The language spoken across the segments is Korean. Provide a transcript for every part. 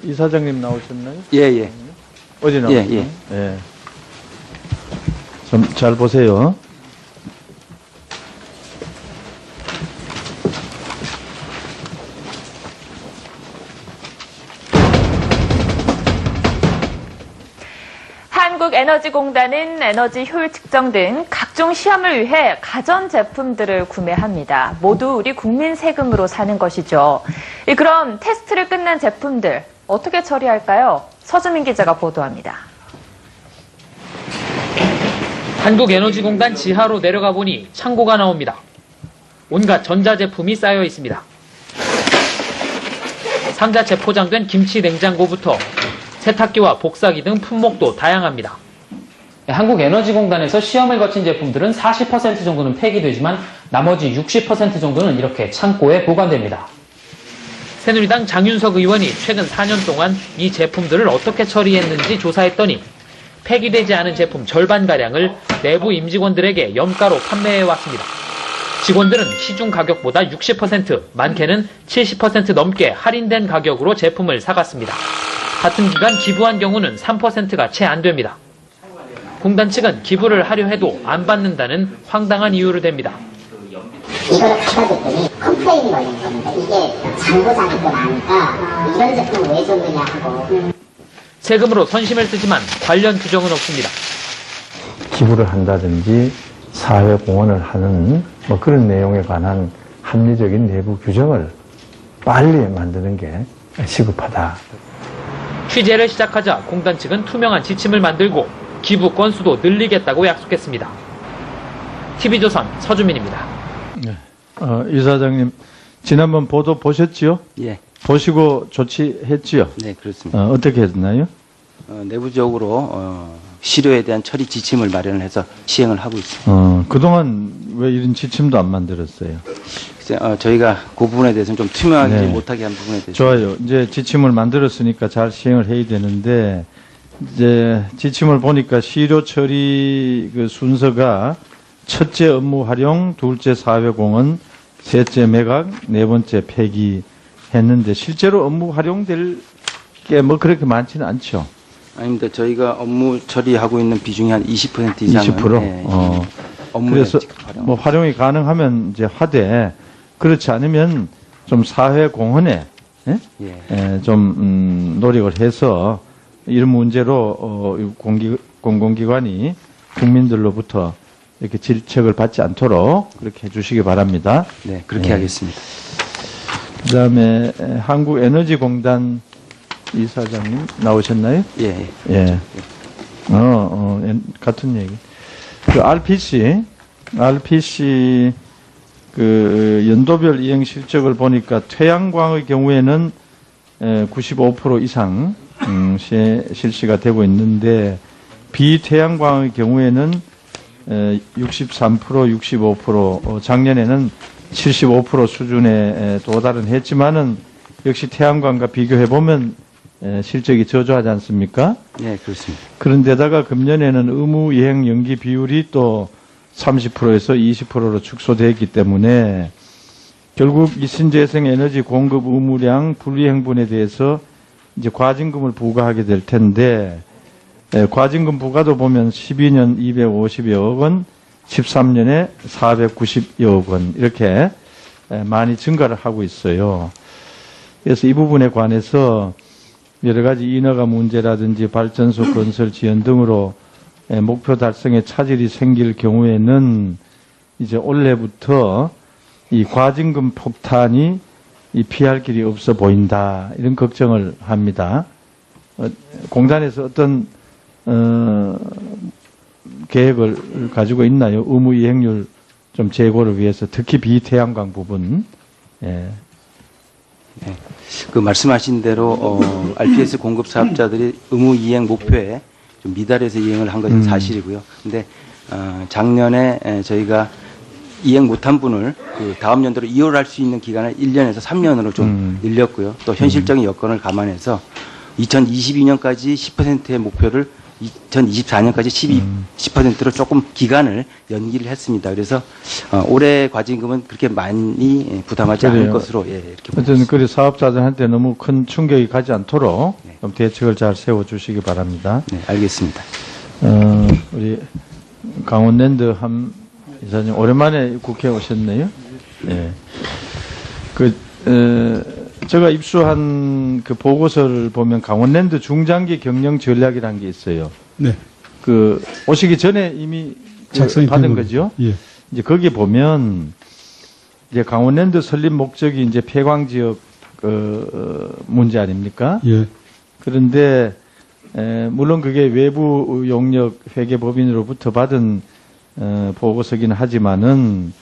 이사장님 나오셨나요? 예, 예. 어디 나오셨나요? 예, 예. 좀 잘 보세요. 한국에너지공단은 에너지 효율 측정 등 각종 시험을 위해 가전제품들을 구매합니다. 모두 우리 국민 세금으로 사는 것이죠. 그럼 테스트를 끝낸 제품들 어떻게 처리할까요? 서주민 기자가 보도합니다. 한국에너지공단 지하로 내려가 보니 창고가 나옵니다. 온갖 전자제품이 쌓여 있습니다. 상자채 포장된 김치 냉장고부터 세탁기와 복사기 등 품목도 다양합니다. 한국에너지공단에서 시험을 거친 제품들은 40% 정도는 폐기되지만 나머지 60% 정도는 이렇게 창고에 보관됩니다. 새누리당 장윤석 의원이 최근 4년 동안 이 제품들을 어떻게 처리했는지 조사했더니 폐기되지 않은 제품 절반가량을 내부 임직원들에게 염가로 판매해왔습니다. 직원들은 시중 가격보다 60%, 많게는 70% 넘게 할인된 가격으로 제품을 사갔습니다. 같은 기간 기부한 경우는 3%가 채 안 됩니다. 공단 측은 기부를 하려 해도 안 받는다는 황당한 이유를 댑니다. 이걸 받아줬더니 컴플레인이 걸린 겁니다. 이게 잔고장이 또 나니까 이런 제품을 왜 줬느냐 하고. 세금으로 선심을 쓰지만 관련 규정은 없습니다. 기부를 한다든지 사회 공헌을 하는 뭐 그런 내용에 관한 합리적인 내부 규정을 빨리 만드는 게 시급하다. 취재를 시작하자 공단 측은 투명한 지침을 만들고 기부 건수도 늘리겠다고 약속했습니다. TV조선 서주민입니다. 네. 이사장님, 지난번 보도 보셨지요? 예. 보시고 조치했지요? 네, 그렇습니다. 어떻게 했나요? 내부적으로 실효에 대한 처리 지침을 마련을 해서 시행을 하고 있습니다. 그동안 왜 이런 지침도 안 만들었어요? 글쎄, 저희가 그 부분에 대해서는 좀 투명하게 네. 못하게 한 부분에 대해서. 좋아요. 이제 지침을 만들었으니까 잘 시행을 해야 되는데, 이제 지침을 보니까 시료 처리 그 순서가 첫째 업무 활용, 둘째 사회 공헌, 셋째 매각, 네 번째 폐기 했는데 실제로 업무 활용될 게 뭐 그렇게 많지는 않죠. 아닙니다. 저희가 업무 처리하고 있는 비중이 한 20% 이상은 20%? 예, 업무에 그래서 직접 활용. 뭐 활용이 가능하면 이제 하되 그렇지 않으면 좀 사회 공헌에 좀 노력을 해서 이런 문제로 공공기관이 국민들로부터 이렇게 질책을 받지 않도록 그렇게 해주시기 바랍니다. 네, 그렇게 하겠습니다. 그다음에 한국에너지공단 이사장님 나오셨나요? 예, 예. 예. 같은 얘기. 그 RPC 그 연도별 이행 실적을 보니까 태양광의 경우에는 95% 이상 실시가 되고 있는데 비태양광의 경우에는 63%, 65%, 작년에는 75% 수준에 도달은 했지만은 역시 태양광과 비교해 보면 실적이 저조하지 않습니까? 네, 그렇습니다. 그런데다가 금년에는 의무 이행 연기 비율이 또 30%에서 20%로 축소되었기 때문에 결국 이 신재생 에너지 공급 의무량 분리행분에 대해서 이제 과징금을 부과하게 될 텐데 과징금 부과도 보면 12년 250여억 원, 13년에 490여억 원 이렇게 많이 증가를 하고 있어요. 그래서 이 부분에 관해서 여러 가지 인허가 문제라든지 발전소 건설 지연 등으로 목표 달성에 차질이 생길 경우에는 이제 올해부터 이 과징금 폭탄이 피할 길이 없어 보인다 이런 걱정을 합니다. 공단에서 어떤 계획을 가지고 있나요? 의무 이행률 좀 제고를 위해서 특히 비태양광 부분. 예. 네. 그 말씀하신 대로 RPS 공급 사업자들이 의무 이행 목표에 좀 미달해서 이행을 한 것은 사실이고요. 근데 작년에 저희가 이행 못한 분을 그 다음 연도로 이월할 수 있는 기간을 1년에서 3년으로 좀 늘렸고요. 또 현실적인 여건을 감안해서 2022년까지 10%의 목표를 2024년까지 10%로 조금 기간을 연기를 했습니다. 그래서 올해 과징금은 그렇게 많이 부담하지 않을 그래요. 것으로 예, 이렇게 보고 어쨌든 그 사업자들한테 너무 큰 충격이 가지 않도록 네. 좀 대책을 잘 세워주시기 바랍니다. 네, 알겠습니다. 우리 강원랜드 함 이사님 오랜만에 국회에 오셨네요. 예. 제가 입수한 그 보고서를 보면 강원랜드 중장기 경영 전략이라는 게 있어요. 네. 오시기 전에 이미 작성이 받은 된 거죠. 예. 이제 거기 보면 이제 강원랜드 설립 목적이 이제 폐광 지역 문제 아닙니까? 예. 그런데 물론 그게 외부 용역 회계법인으로부터 받은 보고서긴 하지만은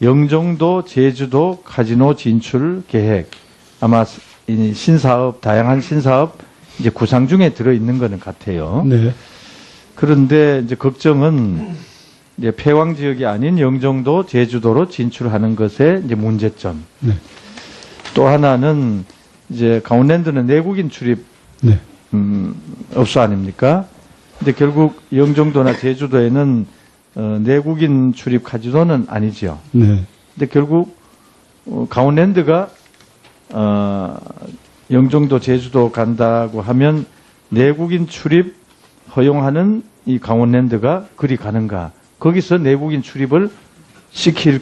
영종도, 제주도 카지노 진출 계획 아마 이 신사업 다양한 신사업 이제 구상 중에 들어 있는 거는 같아요. 네. 그런데 이제 걱정은 이제 폐광 지역이 아닌 영종도, 제주도로 진출하는 것의 이제 문제점. 네. 또 하나는 이제 강원랜드는 내국인 출입 네. 업소 아닙니까? 근데 결국 영종도나 제주도에는 내국인 출입 카지노는 아니죠. 네. 근데 결국 강원랜드가 영종도, 제주도 간다고 하면 내국인 출입 허용하는 이 강원랜드가 그리 가는가? 거기서 내국인 출입을 시킬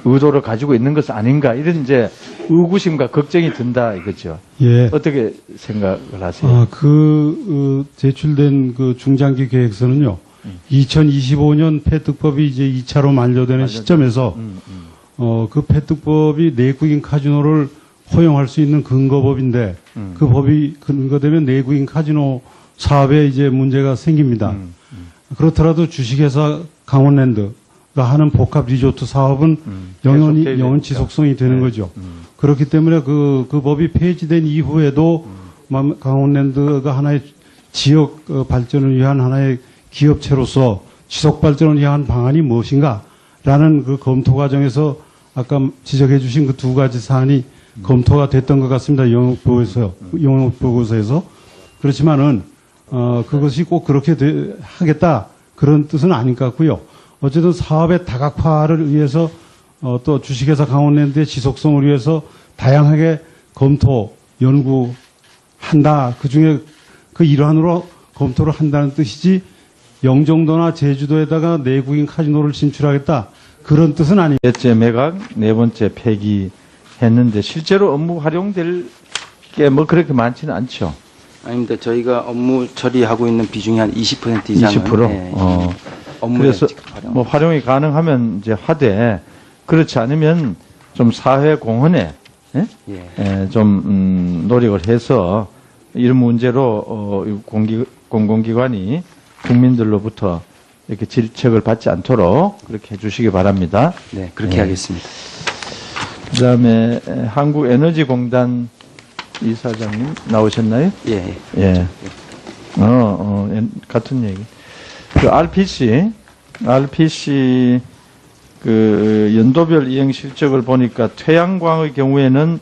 의도를 가지고 있는 것은 아닌가? 이런 이제 의구심과 걱정이 든다 이거죠. 예. 어떻게 생각을 하세요? 제출된 그 중장기 계획서는요. 2025년 폐특법이 이제 2차로 만료되는 시점에서 그 폐특법이 내국인 카지노를 허용할 수 있는 근거법인데 그 법이 근거되면 내국인 카지노 사업에 이제 문제가 생깁니다. 그렇더라도 주식회사 강원랜드가 하는 복합 리조트 사업은 영원히 계속해야 영원 되니까. 지속성이 되는 네. 거죠. 그렇기 때문에 그 법이 폐지된 이후에도 강원랜드가 하나의 지역 발전을 위한 하나의 기업체로서 지속 발전을 위한 방안이 무엇인가라는 그 검토 과정에서 아까 지적해 주신 그 두 가지 사안이 검토가 됐던 것 같습니다. 영업 보고서에서. 그렇지만은 그것이 꼭 그렇게 하겠다 그런 뜻은 아닌 것 같고요. 어쨌든 사업의 다각화를 위해서 또 주식회사 강원랜드의 지속성을 위해서 다양하게 검토, 연구한다. 그중에 그 일환으로 검토를 한다는 뜻이지 영종도나 제주도에다가 내국인 카지노를 진출하겠다. 그런 뜻은 아닙니다. 넷째 매각, 네 번째 폐기 했는데 실제로 업무 활용될 게 뭐 그렇게 많지는 않죠. 아닙니다. 저희가 업무 처리하고 있는 비중이 한 20% 이상은 20%? 예, 업무에 그래서 직접 활용. 뭐 활용이 가능하면 이제 하되 그렇지 않으면 좀 사회 공헌에 예. 좀 노력을 해서 이런 문제로 공공기관이 국민들로부터 이렇게 질책을 받지 않도록 그렇게 해주시기 바랍니다. 네, 그렇게 예. 하겠습니다. 그다음에 한국에너지공단 이사장님 나오셨나요? 예, 예. 예. 같은 얘기. 그 RPC 그 연도별 이행 실적을 보니까 태양광의 경우에는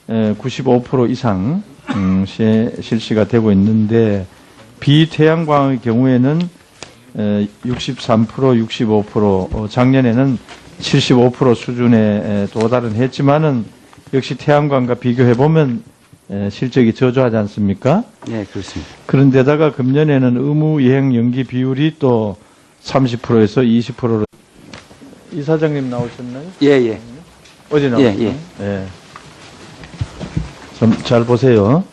95% 이상 실시가 되고 있는데 비태양광의 경우에는 63%, 65%, 작년에는 75% 수준에 도달은 했지만은 역시 태양광과 비교해 보면 실적이 저조하지 않습니까? 네, 그렇습니다. 그런데다가 금년에는 의무 이행 연기 비율이 또 30%에서 20%로 이사장님 나오셨나요? 예, 예. 어디 나오셨나요? 예, 예. 좀 잘 보세요.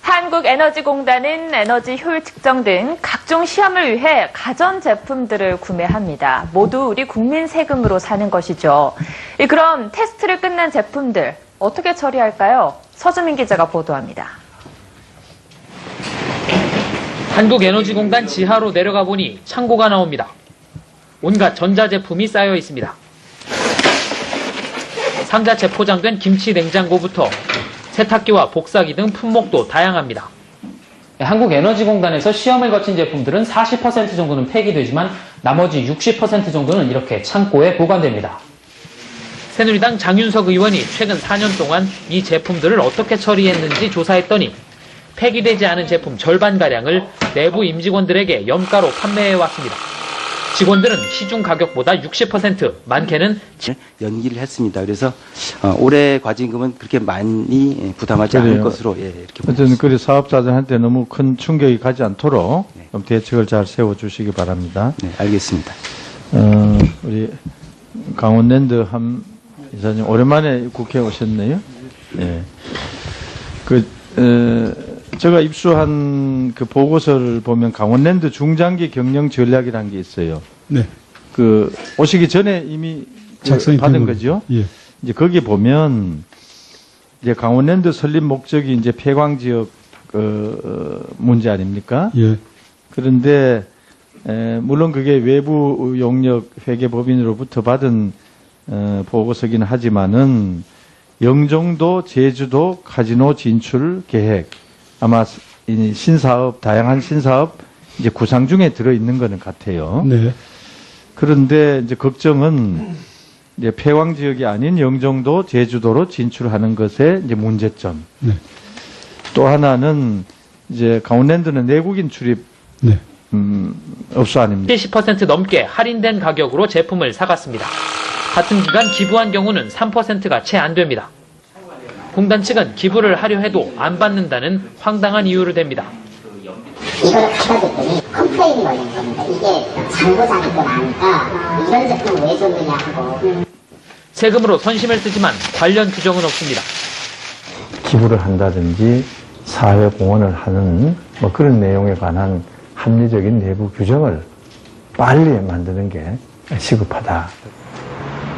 한국에너지공단은 에너지 효율 측정 등 각종 시험을 위해 가전제품들을 구매합니다. 모두 우리 국민 세금으로 사는 것이죠. 그럼 테스트를 끝낸 제품들 어떻게 처리할까요? 서주민 기자가 보도합니다. 한국에너지공단 지하로 내려가 보니 창고가 나옵니다. 온갖 전자제품이 쌓여 있습니다. 상자채 포장된 김치 냉장고부터 세탁기와 복사기 등 품목도 다양합니다. 한국에너지공단에서 시험을 거친 제품들은 40% 정도는 폐기되지만 나머지 60% 정도는 이렇게 창고에 보관됩니다. 새누리당 장윤석 의원이 최근 4년 동안 이 제품들을 어떻게 처리했는지 조사했더니 폐기되지 않은 제품 절반가량을 내부 임직원들에게 염가로 판매해왔습니다. 직원들은 시중 가격보다 60%, 많게는 연기를 했습니다. 그래서 올해 과징금은 그렇게 많이 부담하지 않을 그래요. 것으로 이렇게 보고 어쨌든 그 사업자들한테 너무 큰 충격이 가지 않도록 네. 좀 대책을 잘 세워주시기 바랍니다. 네, 알겠습니다. 우리 강원랜드 함 이사님 오랜만에 국회에 오셨네요. 네. 제가 입수한 그 보고서를 보면 강원랜드 중장기 경영 전략이라는 게 있어요. 네. 오시기 전에 이미 작성이 받은 된 거죠. 예. 이제 거기 보면 이제 강원랜드 설립 목적이 이제 폐광 지역 문제 아닙니까? 예. 그런데 물론 그게 외부 용역 회계법인으로부터 받은 보고서기는 하지만은 영종도, 제주도 카지노 진출 계획 아마 이 신사업 다양한 신사업 이제 구상 중에 들어 있는 거는 같아요. 네. 그런데 이제 걱정은 이제 폐광 지역이 아닌 영종도, 제주도로 진출하는 것의 이제 문제점. 네. 또 하나는 이제 강원랜드는 내국인 출입 네. 업소 아닙니까? 70% 넘게 할인된 가격으로 제품을 사갔습니다. 같은 기간 기부한 경우는 3%가 채 안 됩니다. 공단 측은 기부를 하려 해도 안 받는다는 황당한 이유를 댑니다. 이거를 갖다 줬더니 컴플레인이 걸린 겁니다. 이게 잔고장이 또 나니까 이런 제품 왜 줬느냐 하고. 세금으로 선심을 쓰지만 관련 규정은 없습니다. 기부를 한다든지 사회 공헌을 하는 뭐 그런 내용에 관한 합리적인 내부 규정을 빨리 만드는 게 시급하다.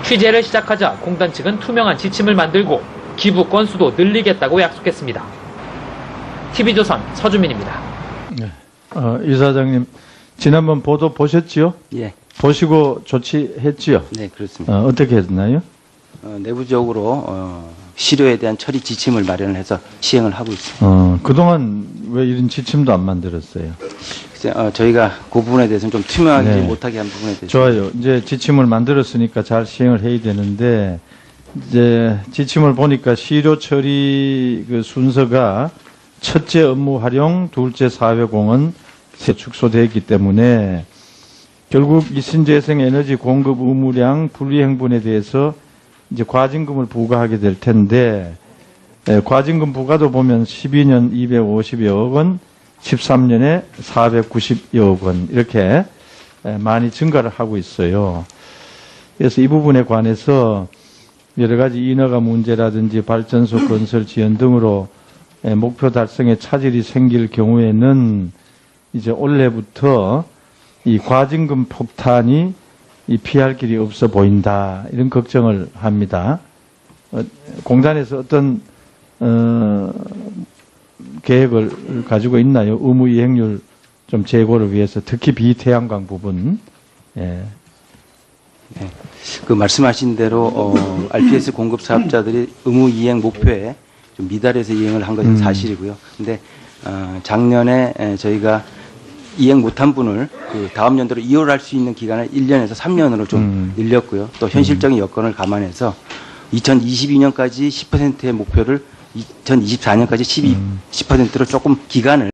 취재를 시작하자 공단 측은 투명한 지침을 만들고 기부 건수도 늘리겠다고 약속했습니다. TV조선 서주민입니다. 이사장님 지난번 보도 보셨지요? 예, 보시고 조치했지요? 네, 그렇습니다. 어떻게 했나요? 내부적으로 실효에 대한 처리 지침을 마련을 해서 시행을 하고 있습니다. 그동안 왜 이런 지침도 안 만들었어요? 글쎄, 저희가 그 부분에 대해서는 좀 투명하지 네. 못하게 한 부분에 대해서 좋아요. 이제 지침을 만들었으니까 잘 시행을 해야 되는데 이제 지침을 보니까 실효 처리 그 순서가 첫째 업무 활용, 둘째 사회 공헌 축소되어 있기 때문에 결국 이 신재생 에너지 공급 의무량 분리행분에 대해서 이제 과징금을 부과하게 될 텐데 과징금 부과도 보면 12년 250여억 원, 13년에 490여억 원 이렇게 많이 증가를 하고 있어요. 그래서 이 부분에 관해서 여러 가지 인허가 문제라든지 발전소 건설 지연 등으로 목표 달성에 차질이 생길 경우에는 이제 올해부터 이 과징금 폭탄이 이 피할 길이 없어 보인다 이런 걱정을 합니다. 공단에서 어떤 계획을 가지고 있나요? 의무 이행률 좀 제고를 위해서 특히 비태양광 부분. 예. 그 말씀하신 대로 RPS 공급 사업자들이 의무 이행 목표에 좀 미달해서 이행을 한 것은 사실이고요. 근데 작년에 저희가 이행 못한 분을 그 다음 연도로 이월할 수 있는 기간을 1년에서 3년으로 좀 늘렸고요. 또 현실적인 여건을 감안해서 2022년까지 10%의 목표를 2024년까지 10%로 조금 기간을